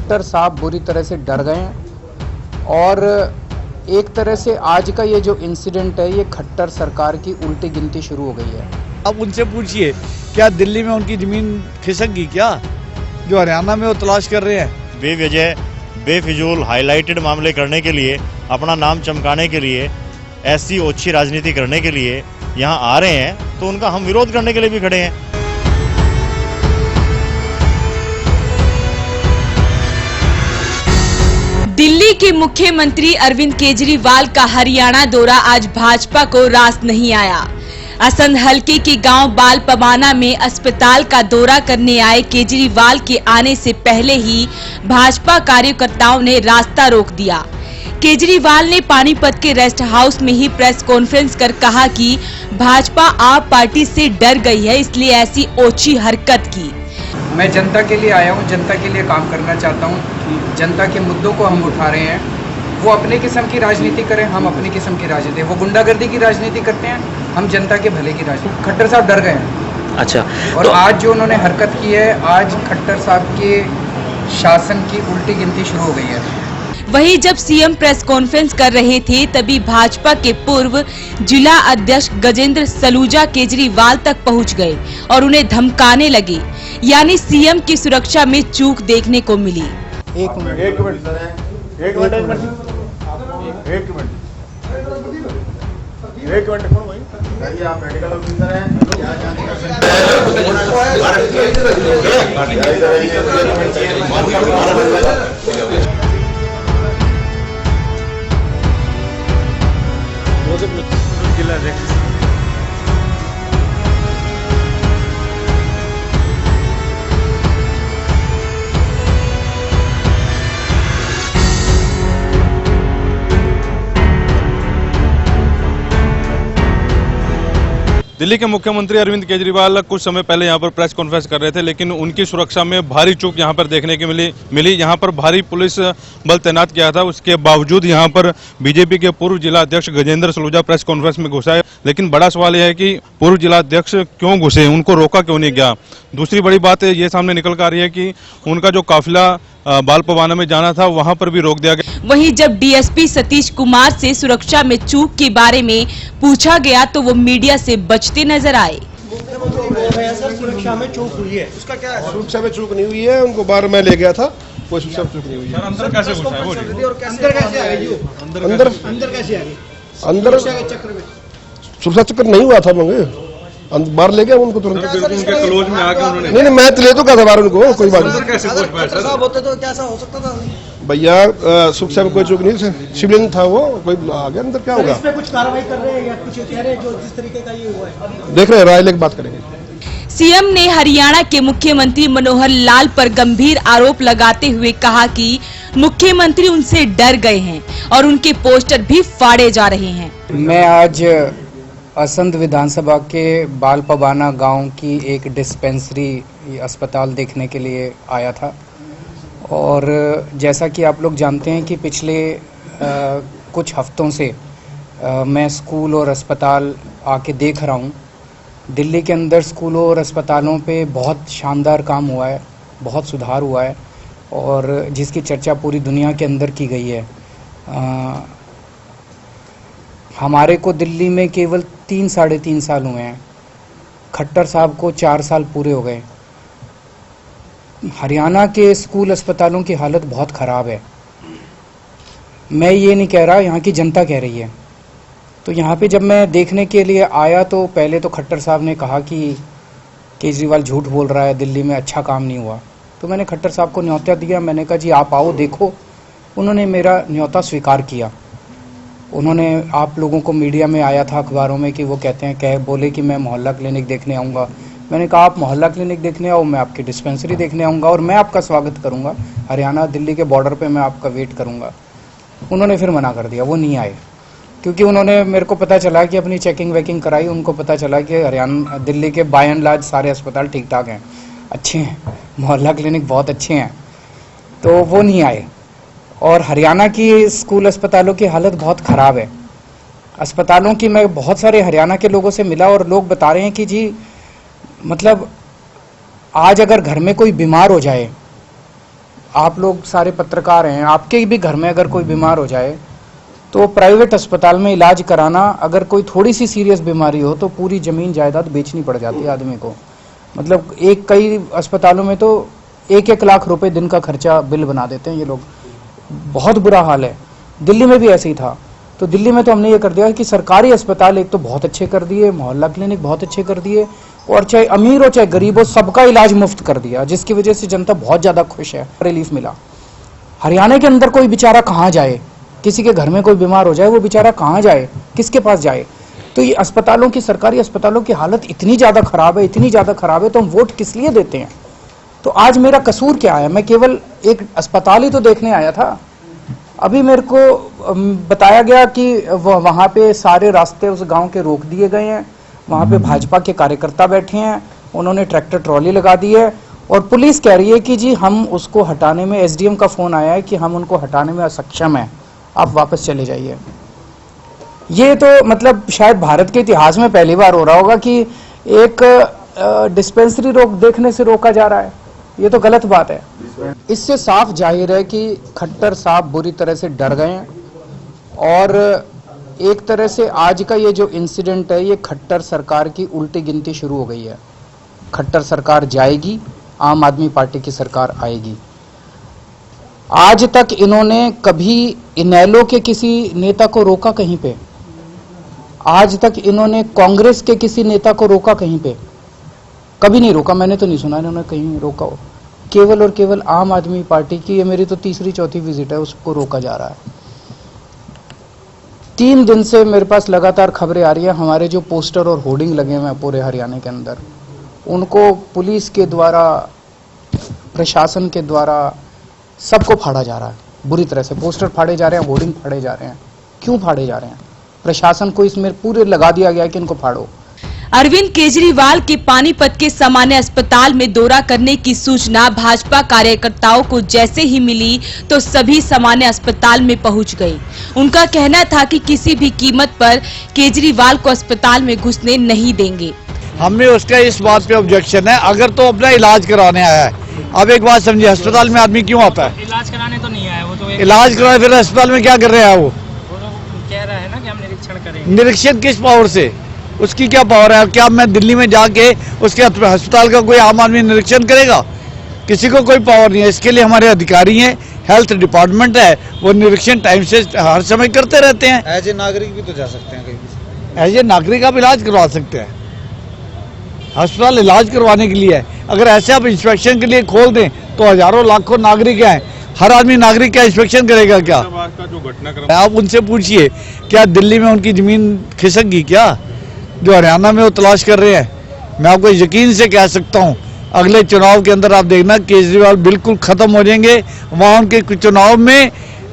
खट्टर साहब बुरी तरह से डर गए हैं और एक तरह से आज का ये जो इंसिडेंट है ये खट्टर सरकार की उल्टी गिनती शुरू हो गई है। अब उनसे पूछिए क्या दिल्ली में उनकी जमीन खिसक गई क्या, जो हरियाणा में वो तलाश कर रहे हैं। बेवजह बेफिजूल हाईलाइटेड मामले करने के लिए, अपना नाम चमकाने के लिए, ऐसी ओछी राजनीति करने के लिए यहाँ आ रहे हैं, तो उनका हम विरोध करने के लिए भी खड़े हैं। दिल्ली के मुख्यमंत्री अरविंद केजरीवाल का हरियाणा दौरा आज भाजपा को रास नहीं आया। असंध हलके के गांव बाल पबाना में अस्पताल का दौरा करने आए केजरीवाल के आने से पहले ही भाजपा कार्यकर्ताओं ने रास्ता रोक दिया। केजरीवाल ने पानीपत के रेस्ट हाउस में ही प्रेस कॉन्फ्रेंस कर कहा कि भाजपा आप पार्टी से डर गई है, इसलिए ऐसी ओछी हरकत की। मैं जनता के लिए आया हूँ, जनता के लिए काम करना चाहता हूँ। जनता के मुद्दों को हम उठा रहे हैं। वो अपने किस्म की राजनीति करें, हम अपनी किस्म की राजनीति। वो गुंडागर्दी की राजनीति करते हैं, हम जनता के भले की राजनीति। खट्टर साहब डर गए हैं। अच्छा, और तो आज जो उन्होंने हरकत की है, आज खट्टर साहब के शासन की उल्टी गिनती शुरू हो गई है। वहीं जब सीएम प्रेस कॉन्फ्रेंस कर रहे थे तभी भाजपा के पूर्व जिला अध्यक्ष गजेंद्र सलूजा केजरीवाल तक पहुंच गए और उन्हें धमकाने लगे, यानी सीएम की सुरक्षा में चूक देखने को मिली। एक मिनट आप मेडिकल ऑफिसर हैं, जिला अध्यक्ष दिल्ली के मुख्यमंत्री अरविंद केजरीवाल कुछ समय पहले यहां पर प्रेस कॉन्फ्रेंस कर रहे थे, लेकिन उनकी सुरक्षा में भारी चूक यहां पर देखने की मिली। यहां पर भारी पुलिस बल तैनात किया था, उसके बावजूद यहां पर बीजेपी के पूर्व जिला अध्यक्ष गजेंद्र सलूजा प्रेस कॉन्फ्रेंस में घुसा है। लेकिन बड़ा सवाल यह है कि पूर्व जिला अध्यक्ष क्यों घुसे, उनको रोका क्यों नहीं गया। दूसरी बड़ी बात ये सामने निकल कर आ रही है कि उनका जो काफिला बाल पबाना में जाना था वहां पर भी रोक दिया गया। वहीं जब डीएसपी सतीश कुमार से सुरक्षा में चूक के बारे में पूछा गया तो वो मीडिया से बचते नजर आए। सुरक्षा में चूक हुई है, उसका क्या है? सुरक्षा में चूक नहीं हुई है, उनको बाहर में ले गया था, कोई सुरक्षा में चूक नहीं हुई है। अंदर कैसे घुसा है वो? अंदर कैसे आ गई? अंदर कैसे आ गई? अंदर सुरक्षा चक्कर नहीं हुआ था, मंगे बाहर ले गया उनको तुरंत। उनके क्लोज में आके उन्होंने नहीं मैं तो ले तो क्या था बाहर उनको, कोई बात नहीं। कैसे होते तो कैसा हो सकता था भैया, सुरक्षा में कोई चूक नहीं, शिवलिंग था वो, कोई आ गया अंदर, क्या होगा? इस पे कुछ कार्रवाई कर रहे हैं या कुछ कह रहे हैं जो जिस तरीके का ये हुआ है? देख रहे हैं, राय लेकर बात करेंगे। सीएम ने हरियाणा के मुख्यमंत्री मनोहर लाल पर गंभीर आरोप लगाते हुए कहा कि मुख्यमंत्री उनसे डर गए हैं और उनके पोस्टर भी फाड़े जा रहे हैं। मैं आज असंध विधानसभा के बाल पबाना गांव की एक डिस्पेंसरी अस्पताल देखने के लिए आया था और जैसा कि आप लोग जानते हैं कि पिछले कुछ हफ्तों से मैं स्कूल और अस्पताल आके देख रहा हूँ। दिल्ली के अंदर स्कूलों और अस्पतालों पे बहुत शानदार काम हुआ है, बहुत सुधार हुआ है और जिसकी चर्चा पूरी दुनिया के अंदर की गई है। हमारे को दिल्ली में केवल 3-3.5 साल हुए हैं, खट्टर साहब को 4 साल पूरे हो गए। हरियाणा के स्कूल अस्पतालों की हालत बहुत ख़राब है। मैं ये नहीं कह रहा, यहाँ की जनता कह रही है। तो यहाँ पे जब मैं देखने के लिए आया तो पहले तो खट्टर साहब ने कहा कि केजरीवाल झूठ बोल रहा है, दिल्ली में अच्छा काम नहीं हुआ। तो मैंने खट्टर साहब को न्योता दिया, मैंने कहा जी आप आओ देखो। उन्होंने मेरा न्योता स्वीकार किया। उन्होंने आप लोगों को मीडिया में आया था अखबारों में कि वो कहते हैं बोले कि मैं मोहल्ला क्लिनिक देखने आऊँगा। मैंने कहा आप मोहल्ला क्लिनिक देखने आओ, मैं आपकी डिस्पेंसरी देखने आऊँगा और मैं आपका स्वागत करूँगा। हरियाणा दिल्ली के बॉर्डर पे मैं आपका वेट करूँगा। उन्होंने फिर मना कर दिया, वो नहीं आए क्योंकि उन्होंने मेरे को पता चला कि अपनी चेकिंग वेकिंग कराई, उनको पता चला कि हरियाणा दिल्ली के बाय एंड लार्ज सारे अस्पताल ठीक ठाक हैं, अच्छे हैं, मोहल्ला क्लिनिक बहुत अच्छे हैं, तो वो नहीं आए। और हरियाणा की स्कूल अस्पतालों की हालत बहुत ख़राब है। अस्पतालों की मैं बहुत सारे हरियाणा के लोगों से मिला और लोग बता रहे हैं कि जी मतलब आज अगर घर में कोई बीमार हो जाए, आप लोग सारे पत्रकार हैं, आपके भी घर में अगर कोई बीमार हो जाए तो प्राइवेट अस्पताल में इलाज कराना, अगर कोई थोड़ी सी सीरियस बीमारी हो तो पूरी ज़मीन जायदाद बेचनी पड़ जाती है आदमी को। मतलब कई अस्पतालों में तो 1-1 लाख रुपए दिन का खर्चा बिल बना देते हैं ये लोग। बहुत बुरा हाल है। दिल्ली में भी ऐसे ही था। तो दिल्ली में तो हमने ये कर दिया कि सरकारी अस्पताल एक तो बहुत अच्छे कर दिए, मोहल्ला क्लिनिक बहुत अच्छे कर दिए, और चाहे अमीर हो चाहे गरीब हो सबका इलाज मुफ्त कर दिया, जिसकी वजह से जनता बहुत ज़्यादा खुश है, रिलीफ मिला। हरियाणा के अंदर कोई बेचारा कहाँ जाए, किसी के घर में कोई बीमार हो जाए वो बेचारा कहाँ जाए, किसके पास जाए। तो ये अस्पतालों की, सरकारी अस्पतालों की हालत इतनी ज़्यादा ख़राब है, इतनी ज़्यादा ख़राब है, तो हम वोट किस लिए देते हैं। तो आज मेरा कसूर क्या है, मैं केवल एक अस्पताल ही तो देखने आया था। अभी मेरे को बताया गया कि वहाँ पे सारे रास्ते उस गांव के रोक दिए गए हैं, वहाँ पे भाजपा के कार्यकर्ता बैठे हैं, उन्होंने ट्रैक्टर ट्रॉली लगा दी है, और पुलिस कह रही है कि जी हम उसको हटाने में, एसडीएम का फ़ोन आया है कि हम उनको हटाने में असक्षम हैं, आप वापस चले जाइए। ये तो मतलब शायद भारत के इतिहास में पहली बार हो रहा होगा कि एक डिस्पेंसरी देखने से रोका जा रहा है। ये तो गलत बात है। इससे साफ जाहिर है कि खट्टर साहब बुरी तरह से डर गए हैं, और एक तरह से आज का ये जो इंसिडेंट है ये खट्टर सरकार की उल्टी गिनती शुरू हो गई है। खट्टर सरकार जाएगी, आम आदमी पार्टी की सरकार आएगी। आज तक इन्होंने कभी इनेलो के किसी नेता को रोका कहीं पे? आज तक इन्होंने कांग्रेस के किसी नेता को रोका कहीं पे? कभी नहीं रोका, मैंने तो नहीं सुना इन्होंने कहीं रोका हो। केवल और केवल आम आदमी पार्टी की, ये मेरी तो तीसरी चौथी विजिट है, उसको रोका जा रहा है। 3 दिन से मेरे पास लगातार खबरें आ रही है, हमारे जो पोस्टर और होर्डिंग लगे हुए हैं पूरे हरियाणा के अंदर, उनको पुलिस के द्वारा, प्रशासन के द्वारा सबको फाड़ा जा रहा है बुरी तरह से। पोस्टर फाड़े जा रहे हैं, होर्डिंग फाड़े जा रहे हैं। क्यों फाड़े जा रहे हैं? प्रशासन को इसमें पूरे लगा दिया गया है कि इनको फाड़ो। अरविंद केजरीवाल के पानीपत के सामान्य अस्पताल में दौरा करने की सूचना भाजपा कार्यकर्ताओं को जैसे ही मिली तो सभी सामान्य अस्पताल में पहुंच गए। उनका कहना था कि किसी भी कीमत पर केजरीवाल को अस्पताल में घुसने नहीं देंगे। हमने उसका इस बात पे ऑब्जेक्शन है, अगर तो अपना इलाज कराने आया है। अब एक बात समझिए, अस्पताल में आदमी क्यों आता है? इलाज कराने तो नहीं आया वो, तो इलाज कराने, फिर अस्पताल में क्या कर रहे हैं? वो कह रहा है ना कि हम निरीक्षण करेंगे। निरीक्षण किस पावर से? उसकी क्या पावर है? क्या मैं दिल्ली में जाके उसके अस्पताल का कोई आम आदमी निरीक्षण करेगा? किसी को कोई पावर नहीं है। इसके लिए हमारे अधिकारी हैं, हेल्थ डिपार्टमेंट है, वो निरीक्षण टाइम से हर समय करते रहते हैं। एज ए नागरिक भी तो जा सकते हैं कहीं। एज ए नागरिक आप इलाज करवा सकते हैं। अस्पताल इलाज करवाने के लिए है। अगर ऐसे आप इंस्पेक्शन के लिए खोल दें तो हजारों लाखों नागरिक हैं, हर आदमी नागरिक का इंस्पेक्शन करेगा क्या? जो घटनाक्रम आप उनसे पूछिए, क्या दिल्ली में उनकी जमीन खिसक गई क्या, जो हरियाणा में वो तलाश कर रहे हैं? मैं आपको यकीन से कह सकता हूं, अगले चुनाव के अंदर आप देखना केजरीवाल बिल्कुल खत्म हो जाएंगे। वहां उनके चुनाव में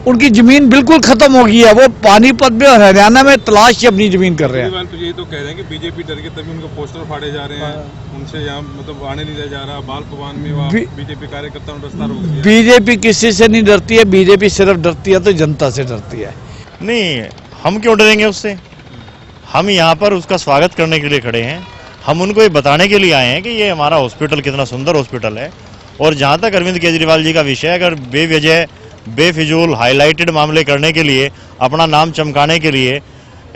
उनकी जमीन बिल्कुल खत्म हो गई है। वो पानीपत में और हरियाणा में तलाश अपनी जमीन कर रहे हैं। तो यही तो कह रहे हैं कि बीजेपी डर के तभी उनको पोस्टर फाड़े जा रहे हैं, उनसे यहाँ मतलब आने नहीं दिया जा रहा। बाल पवान में बीजेपी कार्यकर्ताओं ने रास्ता रोक दिया। बीजेपी किसी से नहीं डरती है, बीजेपी सिर्फ डरती है तो जनता से डरती है। नहीं, हम क्यों डरेंगे उससे? हम यहाँ पर उसका स्वागत करने के लिए खड़े हैं। हम उनको ये बताने के लिए आए हैं कि ये हमारा हॉस्पिटल कितना सुंदर हॉस्पिटल है। और जहाँ तक अरविंद केजरीवाल जी का विषय, अगर बेवजह बेफिजूल हाईलाइटेड मामले करने के लिए, अपना नाम चमकाने के लिए,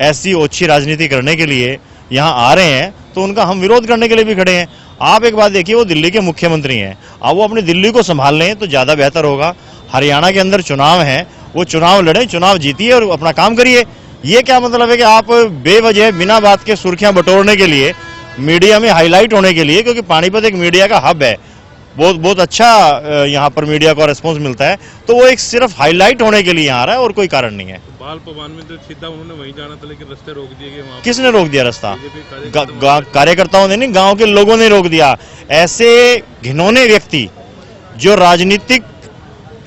ऐसी ओछी राजनीति करने के लिए यहाँ आ रहे हैं, तो उनका हम विरोध करने के लिए भी खड़े हैं। आप एक बात देखिए, वो दिल्ली के मुख्यमंत्री हैं, अब वो अपनी दिल्ली को संभाल लें तो ज़्यादा बेहतर होगा। हरियाणा के अंदर चुनाव हैं, वो चुनाव लड़ें, चुनाव जीतिए और अपना काम करिए। ये क्या मतलब है कि आप बेवजह बिना बात के सुर्खियां बटोरने के लिए, मीडिया में हाईलाइट होने के लिए, क्योंकि पानीपत एक मीडिया का हब है, बहुत अच्छा यहाँ पर मीडिया को रिस्पॉन्स मिलता है, तो वो एक सिर्फ हाईलाइट होने के लिए यहाँ आ रहा है और कोई कारण नहीं है। बाल पवान में तो सीधा उन्होंने वहीं जाना था, लेकिन रास्ते रोक दिए गए। किसने रोक दिया रास्ता? कार्यकर्ताओं ने नहीं, गांव के लोगों ने रोक दिया। ऐसे घिनौने व्यक्ति जो राजनीतिक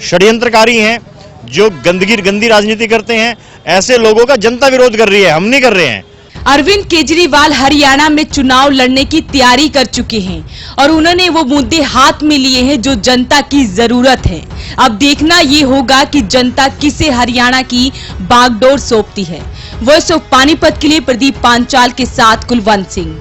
षड्यंत्रकारी हैं, जो गंदी राजनीति करते हैं, ऐसे लोगों का जनता विरोध कर रही है, हम नहीं कर रहे हैं। अरविंद केजरीवाल हरियाणा में चुनाव लड़ने की तैयारी कर चुके हैं और उन्होंने वो मुद्दे हाथ में लिए हैं जो जनता की जरूरत है। अब देखना ये होगा कि जनता किसे हरियाणा की बागडोर सौंपती है। वॉइस ऑफ पानीपत के लिए प्रदीप पांचाल के साथ कुलवंत सिंह।